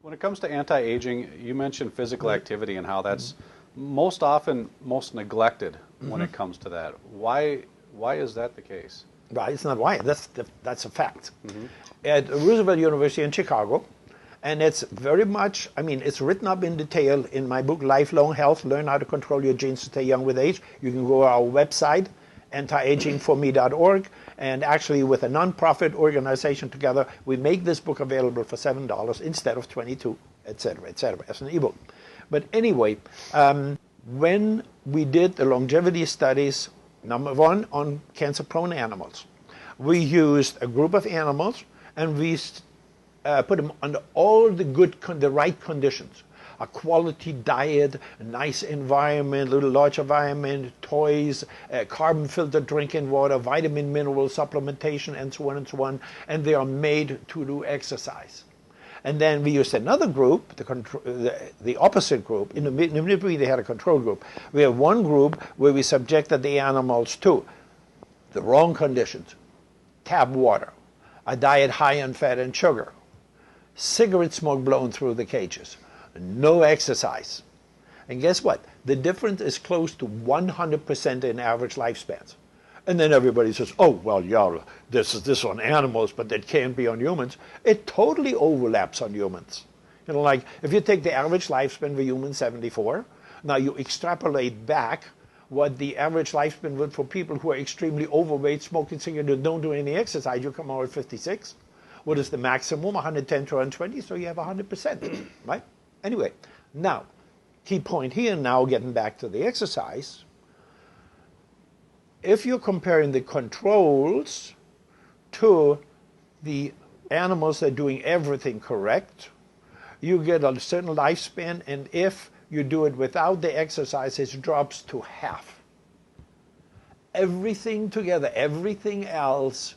When it comes to anti-aging, you mentioned physical activity and how that's most often most neglected when it comes to that. Why is that the case? Well, it's not why. That's a fact. At Roosevelt University in Chicago, and it's very much, I mean, it's written up in detail in my book, Lifelong Health, Learn How to Control Your Genes to Stay Young with Age. You can go to our website, antiagingforme.org, and actually with a nonprofit organization together, we make this book available for $7 instead of $22, et cetera, as an ebook. But anyway, when we did the longevity studies, number one, on cancer-prone animals, we used a group of animals and we put them under all the right conditions. A quality diet, a nice environment, a little large environment, toys, carbon filtered drinking water, vitamin mineral supplementation, and so on and so on. And they are made to do exercise. And then we used another group, the opposite group. In the middle, they had a control group. We have one group where we subjected the animals to the wrong conditions: tap water, a diet high in fat and sugar, cigarette smoke blown through the cages, no exercise. And guess what? The difference is close to 100% in average lifespans. And then everybody says, oh, well, yeah, this is on animals, but it can't be on humans. It totally overlaps on humans. You know, like if you take the average lifespan for humans, 74, now you extrapolate back what the average lifespan would for people who are extremely overweight, smoking cigarettes, and don't do any exercise, you come out at 56. What is the maximum? 110 to 120, so you have 100%, right? Anyway, now, key point here now, getting back to the exercise, if you're comparing the controls to the animals that are doing everything correct, you get a certain lifespan, and if you do it without the exercise, it drops to half. Everything together, everything else,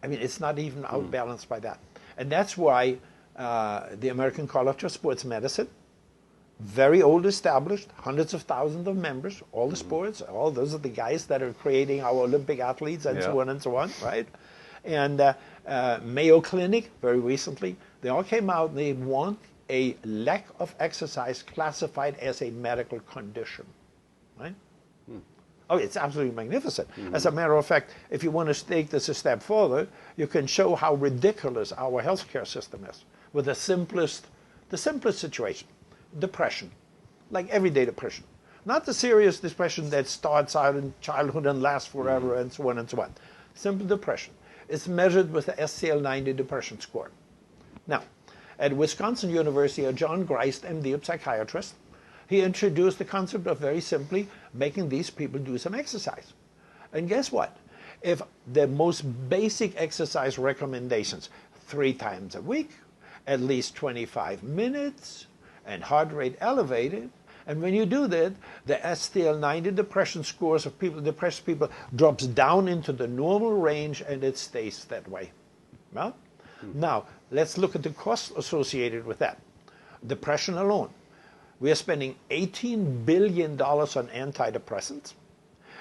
I mean, it's not even outbalanced by that. And that's why the American College of Sports Medicine, very old, established, hundreds of thousands of members, all the sports, all those are the guys that are creating our Olympic athletes and so on, right? And Mayo Clinic, very recently, they all came out and they want a lack of exercise classified as a medical condition, right? Oh, it's absolutely magnificent. As a matter of fact, if you want to take this a step further, you can show how ridiculous our healthcare system is with the simplest situation. Depression, like everyday depression. Not the serious depression that starts out in childhood and lasts forever and so on and so on. Simple depression. It's measured with the SCL-90 depression score. Now, at Wisconsin University, John Greist, MD, a psychiatrist, he introduced the concept of very simply making these people do some exercise. And guess what? If the most basic exercise recommendations, 3 times a week, at least 25 minutes, and heart rate elevated, and when you do that, the STL-90 depression scores of people, depressed people, drops down into the normal range, and it stays that way. Well, now let's look at the costs associated with that. Depression alone. We are spending $18 billion on antidepressants,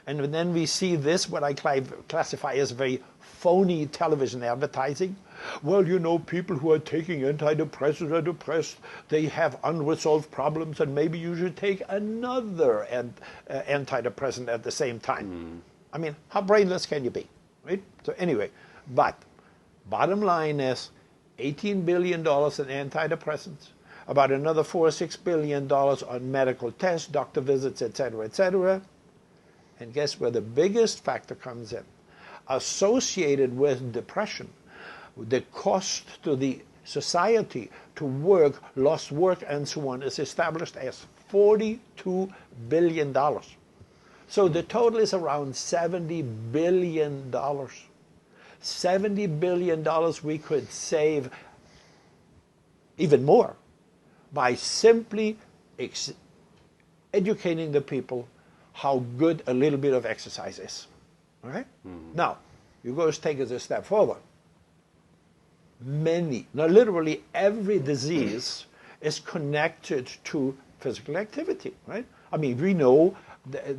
and then we see this, what I classify as very phony television advertising. Well, you know, people who are taking antidepressants are depressed. They have unresolved problems, and maybe you should take another antidepressant at the same time. I mean, how brainless can you be, right? So anyway, but bottom line is $18 billion in antidepressants, about another $4 or $6 billion on medical tests, doctor visits, et cetera, and guess where the biggest factor comes in? Associated with depression, the cost to the society to work, lost work, and so on is established as $42 billion. So the total is around $70 billion. $70 billion we could save, even more, by simply educating the people how good a little bit of exercise is. All right? Now, you go take it a step further. Literally every disease is connected to physical activity, right? I mean, we know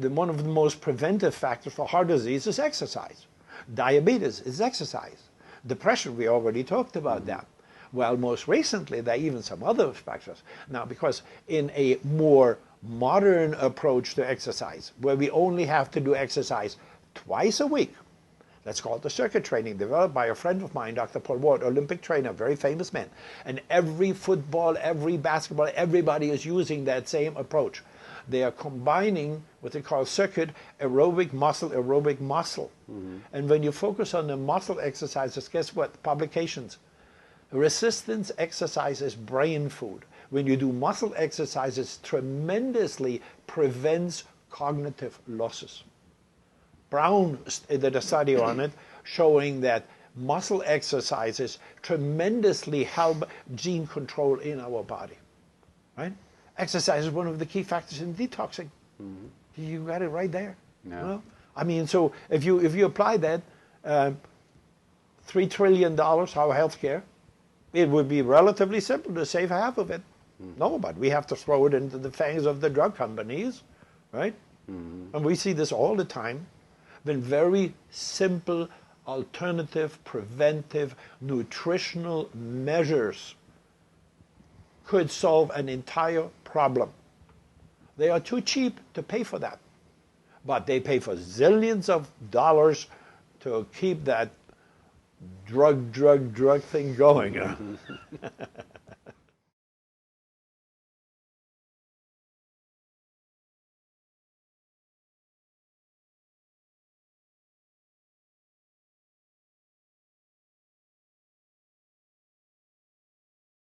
one of the most preventive factors for heart disease is exercise. Diabetes is exercise. Depression, we already talked about that. Well, most recently, there are even some other factors. Now, because in a more modern approach to exercise, where we only have to do exercise twice a week, that's called the circuit training, developed by a friend of mine, Dr. Paul Ward, Olympic trainer, very famous man. And every football, every basketball, everybody is using that same approach. They are combining what they call circuit aerobic muscle, aerobic muscle. And when you focus on the muscle exercises, guess what? Publications. Resistance exercise is brain food. When you do muscle exercises, tremendously prevents cognitive losses. Brown did a study on it showing that muscle exercises tremendously help gene control in our body. Right? Exercise is one of the key factors in detoxing. You got it right there. Yeah. You know? I mean, so if you apply that, $3 trillion, our healthcare, it would be relatively simple to save half of it. No, but we have to throw it into the fangs of the drug companies, right? And we see this all the time. When very simple, alternative, preventive, nutritional measures could solve an entire problem. They are too cheap to pay for that. But they pay for zillions of dollars to keep that drug thing going.